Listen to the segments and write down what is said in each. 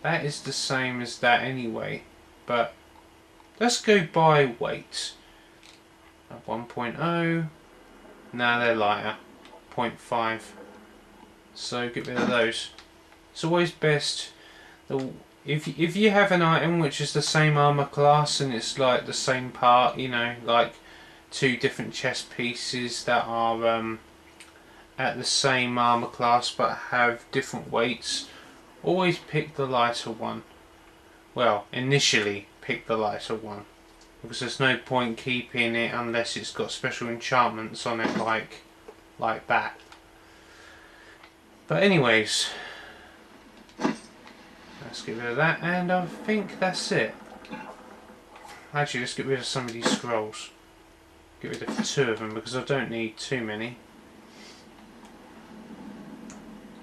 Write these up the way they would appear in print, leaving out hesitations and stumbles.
that is the same as that anyway. But let's go by weight. 1.0. Now they're lighter. 0.5. So get rid of those. It's always best. If you have an item which is the same armor class and it's like the same part, you know, like two different chest pieces that are at the same armor class but have different weights, always pick the lighter one. Well, initially pick the lighter one, because there's no point keeping it unless it's got special enchantments on it like that. But anyways, let's get rid of that, and I think that's it. Actually, let's get rid of some of these scrolls. Get rid of 2 of them because I don't need too many.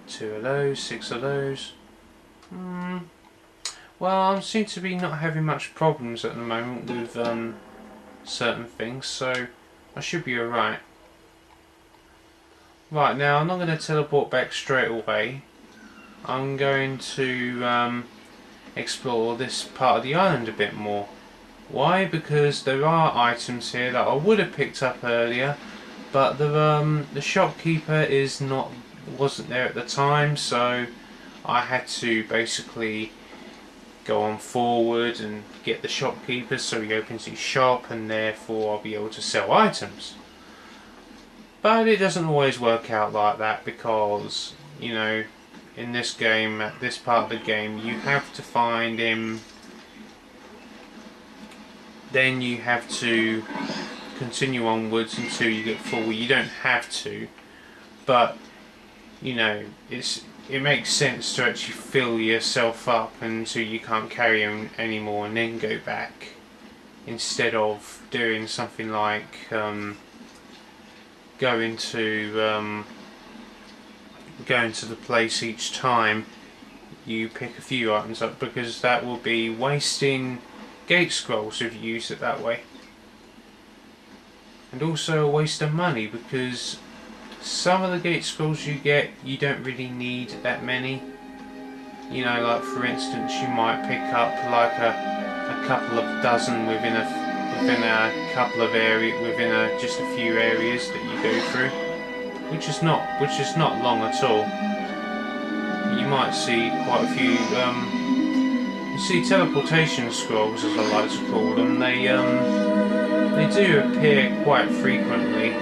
2 of those, 6 of those. Well, I seem to be not having much problems at the moment with certain things, so I should be alright. Right, now I'm not going to teleport back straight away. I'm going to explore this part of the island a bit more. Why? Because there are items here that I would have picked up earlier, but the shopkeeper wasn't there at the time, so I had to basically go on forward and get the shopkeeper so he opens his shop, and therefore I'll be able to sell items. But it doesn't always work out like that, because, you know, in this game, at this part of the game, you have to find him, then you have to continue onwards until you get full. You don't have to, but you know, it makes sense to actually fill yourself up until you can't carry him anymore and then go back, instead of doing something like going to the place each time you pick a few items up, because that will be wasting gate scrolls if you use it that way, and also a waste of money, because some of the gate scrolls you get, you don't really need that many. You know, like for instance, you might pick up like a couple of dozen within a couple of just a few areas that you go through, which is not long at all. You might see quite a few. You see teleportation scrolls, as I like to call them. They do appear quite frequently.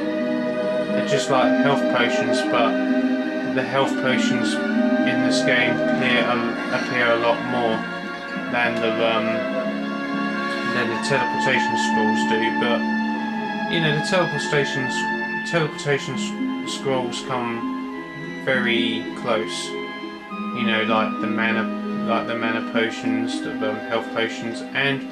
They're just like health potions, but the health potions in this game appear a lot more than the teleportation scrolls do. But you know, the teleportation scrolls come very close. You know, like the mana potions, the health potions, and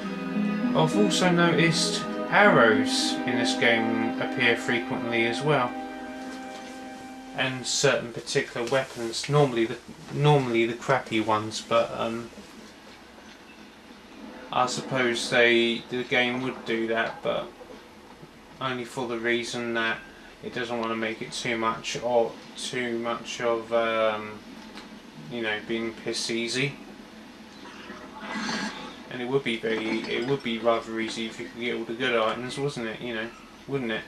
I've also noticed arrows in this game appear frequently as well, and certain particular weapons. Normally the crappy ones, but I suppose the game would do that, but only for the reason that it doesn't want to make it too much of you know, being piss easy. And it would be rather easy if you could get all the good items, wasn't it? You know, wouldn't it?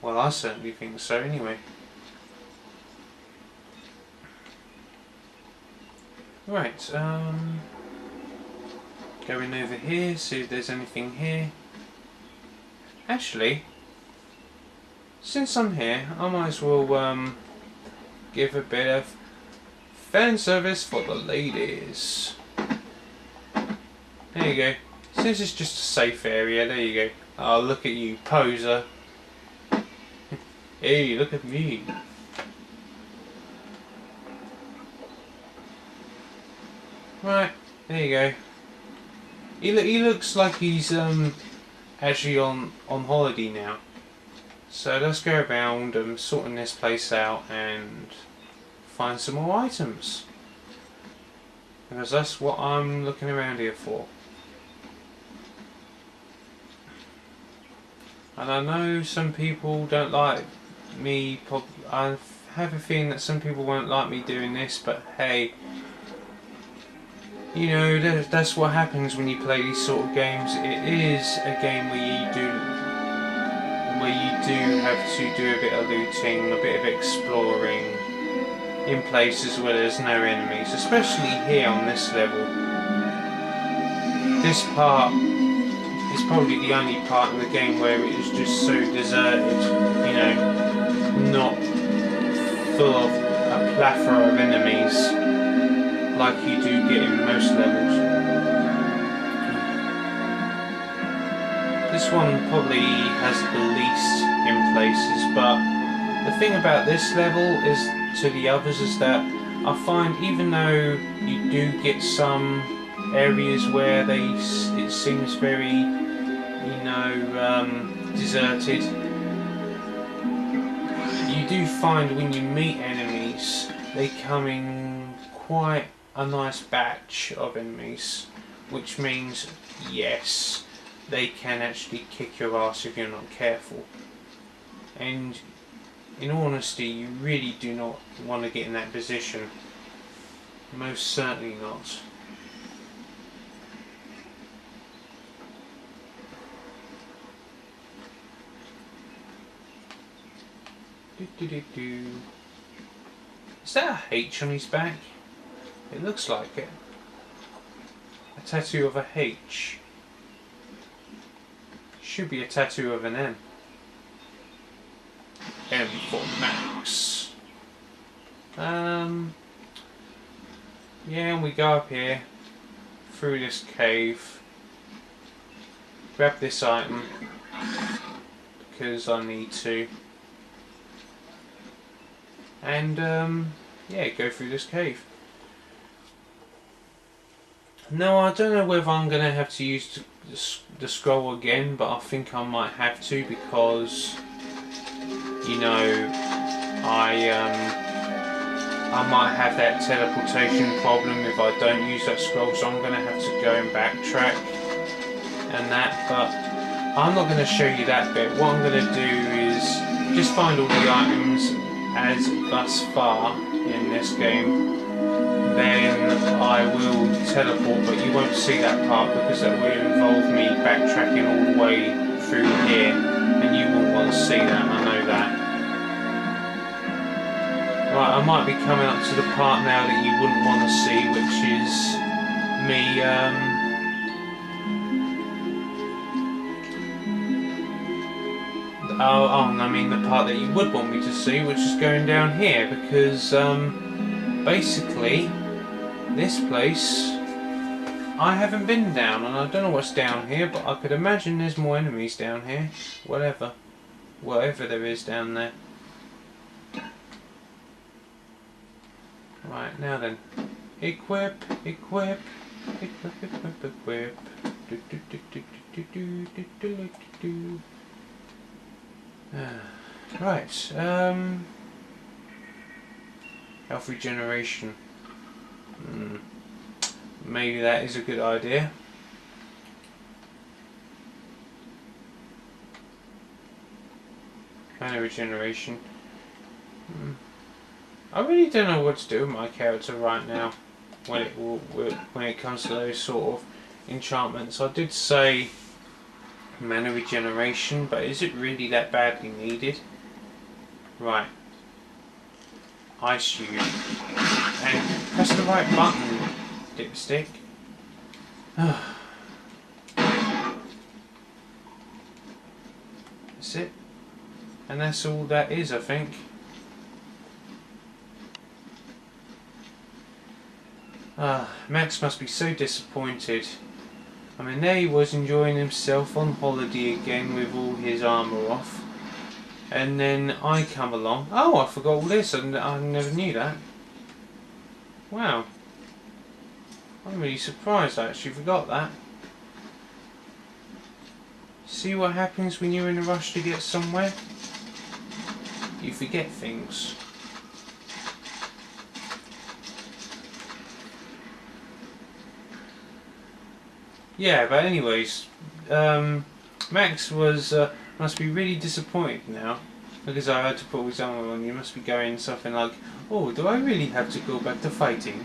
Well, I certainly think so anyway. Right, going over here, see if there's anything here. Actually, since I'm here, I might as well give a bit of fan service for the ladies. There you go. Since it's just a safe area, there you go. Oh, look at you, poser. Hey, look at me. Right, there you go. He looks like he's actually on holiday now. So let's go around sorting this place out and find some more items, because that's what I'm looking around here for. And I know some people don't like me have a feeling that some people won't like me doing this, but hey, you know, that's what happens when you play these sort of games. It is a game where you do have to do a bit of looting, a bit of exploring in places where there's no enemies, especially here on this level. This part is probably the only part in the game where it is just so deserted, you know, not full of a plethora of enemies like you do get in most levels. This one probably has the least in places, but the thing about this level is to the others is that I find even though you do get some areas where it seems very, you know, deserted, you do find when you meet enemies they come in quite a nice batch of enemies, which means yes, they can actually kick your ass if you're not careful. And in all honesty, you really do not want to get in that position. Most certainly not. Is that a H on his back? It looks like it. A tattoo of a H. Should be a tattoo of an M. M for Max. Yeah, and we go up here through this cave. Grab this item because I need to. And yeah, go through this cave. Now I don't know whether I'm going to have to use the scroll again, but I think I might have to because, you know, I might have that teleportation problem if I don't use that scroll, so I'm going to have to go and backtrack and that, but I'm not going to show you that bit. What I'm going to do is just find all the items as thus far in this game, then I will teleport, but you won't see that part because that will involve me backtracking all the way through here, and you won't want to see that, I know that. Right, I might be coming up to the part now that you wouldn't want to see, which is me I mean the part that you would want me to see, which is going down here, because basically this place I haven't been down, and I don't know what's down here, but I could imagine there's more enemies down here. Whatever there is down there. Right, now then, equip. Right, health regeneration. Maybe that is a good idea. Mana regeneration. I really don't know what to do with my character right now when it comes to those sort of enchantments. I did say mana regeneration, but is it really that badly needed? Right. Ice you. And press the right button, dipstick. That's it. And that's all that is, I think. Max must be so disappointed. I mean, there he was enjoying himself on holiday again with all his armour off. And then I come along. Oh, I forgot all this, and I never knew that. Wow. I'm really surprised I actually forgot that. See what happens when you're in a rush to get somewhere? You forget things. Yeah, but anyways, Max was must be really disappointed now Because I had to put example on, you must be going something like, oh, do I really have to go back to fighting?